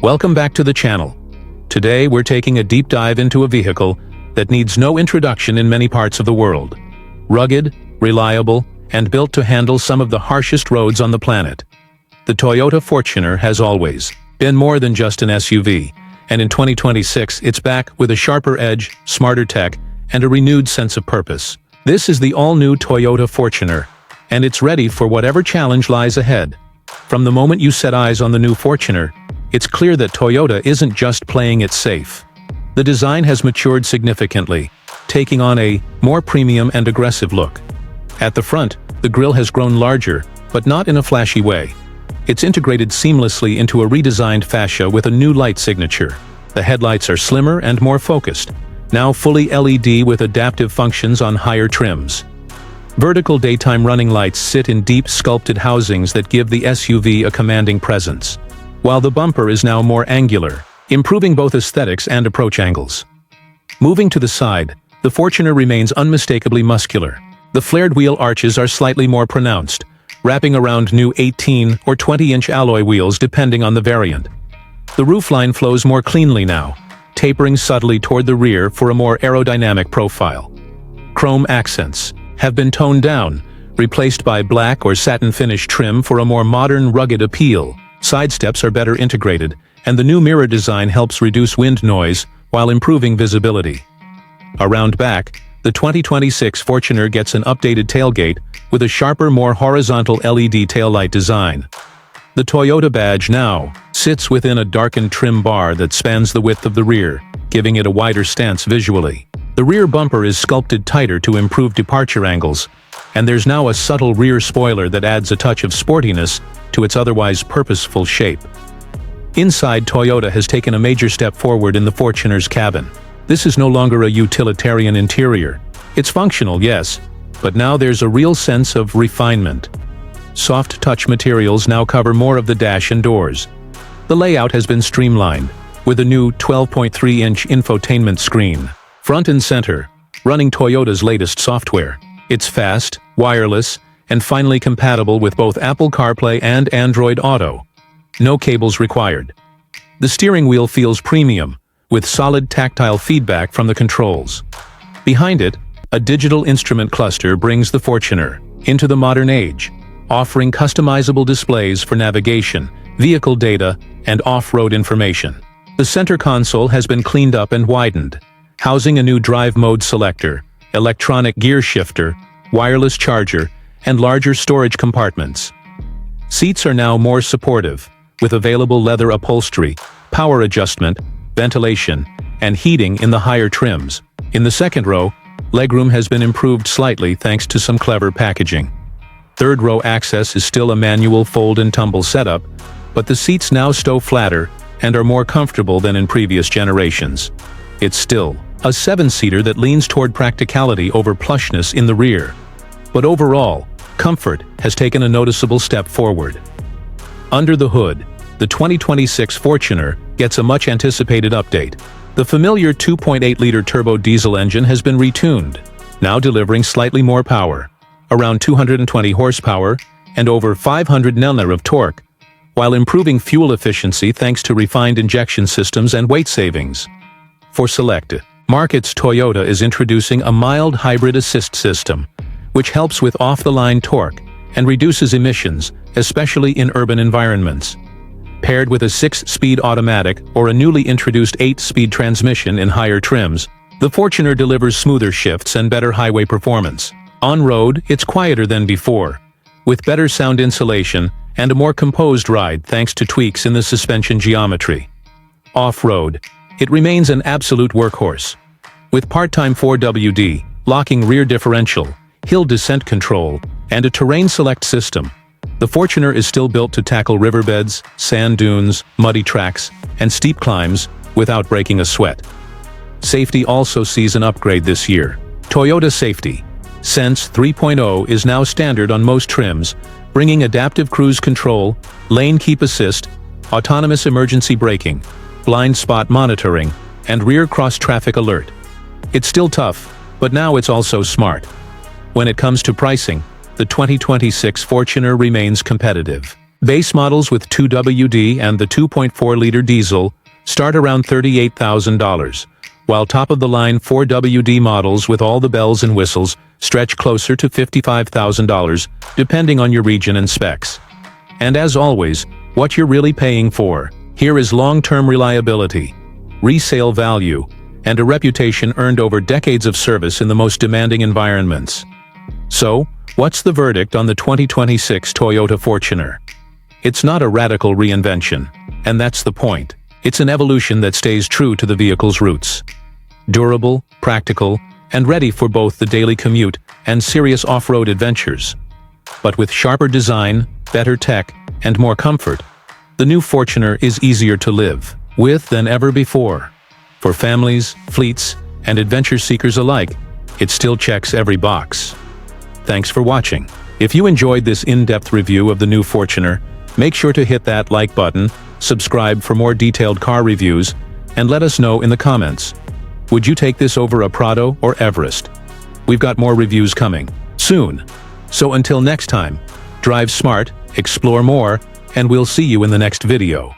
Welcome back to the channel. Today we're taking a deep dive into a vehicle that needs no introduction in many parts of the world. Rugged, reliable, and built to handle some of the harshest roads on the planet. The Toyota Fortuner has always been more than just an SUV, and in 2026 it's back with a sharper edge, smarter tech, and a renewed sense of purpose. This is the all-new Toyota Fortuner, and it's ready for whatever challenge lies ahead. From the moment you set eyes on the new Fortuner, it's clear that Toyota isn't just playing it safe. The design has matured significantly, taking on a more premium and aggressive look. At the front, the grille has grown larger, but not in a flashy way. It's integrated seamlessly into a redesigned fascia with a new light signature. The headlights are slimmer and more focused, now fully LED with adaptive functions on higher trims. Vertical daytime running lights sit in deep sculpted housings that give the SUV a commanding presence, while the bumper is now more angular, improving both aesthetics and approach angles. Moving to the side, the Fortuner remains unmistakably muscular. The flared wheel arches are slightly more pronounced, wrapping around new 18 or 20-inch alloy wheels depending on the variant. The roofline flows more cleanly now, tapering subtly toward the rear for a more aerodynamic profile. Chrome accents have been toned down, replaced by black or satin finish trim for a more modern, rugged appeal. Side steps are better integrated, and the new mirror design helps reduce wind noise while improving visibility. Around back, the 2026 Fortuner gets an updated tailgate with a sharper, more horizontal LED taillight design. The Toyota badge now sits within a darkened trim bar that spans the width of the rear, giving it a wider stance visually. The rear bumper is sculpted tighter to improve departure angles, and there's now a subtle rear spoiler that adds a touch of sportiness to its otherwise purposeful shape. Inside, Toyota has taken a major step forward in the Fortuner's cabin. This is no longer a utilitarian interior. It's functional, yes, but now there's a real sense of refinement. Soft touch materials now cover more of the dash and doors. The layout has been streamlined, with a new 12.3-inch infotainment screen, front and center, running Toyota's latest software. It's fast, wireless, and finally compatible with both Apple CarPlay and Android Auto. No cables required. The steering wheel feels premium, with solid tactile feedback from the controls. Behind it, a digital instrument cluster brings the Fortuner into the modern age, offering customizable displays for navigation, vehicle data, and off-road information. The center console has been cleaned up and widened, housing a new drive mode selector, electronic gear shifter, wireless charger, and larger storage compartments. Seats are now more supportive, with available leather upholstery, power adjustment, ventilation, and heating in the higher trims. In the second row, legroom has been improved slightly thanks to some clever packaging. Third row access is still a manual fold and tumble setup, but the seats now stow flatter and are more comfortable than in previous generations. It's still a 7-seater that leans toward practicality over plushness in the rear. But overall, comfort has taken a noticeable step forward. Under the hood, the 2026 Fortuner gets a much-anticipated update. The familiar 2.8-liter turbo diesel engine has been retuned, now delivering slightly more power, around 220 horsepower and over 500 Nm of torque, while improving fuel efficiency thanks to refined injection systems and weight savings. For select markets, Toyota is introducing a mild hybrid assist system, which helps with off-the-line torque and reduces emissions, especially in urban environments. Paired with a 6-speed automatic or a newly introduced 8-speed transmission in higher trims, the Fortuner delivers smoother shifts and better highway performance. On-road, it's quieter than before, with better sound insulation and a more composed ride thanks to tweaks in the suspension geometry. Off-road, it remains an absolute workhorse. With part-time 4WD, locking rear differential, hill descent control, and a terrain select system, the Fortuner is still built to tackle riverbeds, sand dunes, muddy tracks, and steep climbs without breaking a sweat. Safety also sees an upgrade this year. Toyota Safety Sense 3.0 is now standard on most trims, bringing adaptive cruise control, lane keep assist, autonomous emergency braking, blind spot monitoring, and rear cross-traffic alert. It's still tough, but now it's also smart. When it comes to pricing, the 2026 Fortuner remains competitive. Base models with 2WD and the 2.4-liter diesel start around $38,000, while top-of-the-line 4WD models with all the bells and whistles stretch closer to $55,000, depending on your region and specs. And as always, what you're really paying for. Here is long-term reliability, resale value, and a reputation earned over decades of service in the most demanding environments. So, what's the verdict on the 2026 Toyota Fortuner? It's not a radical reinvention, and that's the point. It's an evolution that stays true to the vehicle's roots. Durable, practical, and ready for both the daily commute and serious off-road adventures. But with sharper design, better tech, and more comfort, the new Fortuner is easier to live with than ever before. For families, fleets, and adventure seekers alike, it still checks every box. Thanks for watching. If you enjoyed this in-depth review of the new Fortuner, make sure to hit that like button, subscribe for more detailed car reviews, and let us know in the comments. Would you take this over a Prado or Everest? We've got more reviews coming soon. So until next time, drive smart, explore more, and we'll see you in the next video.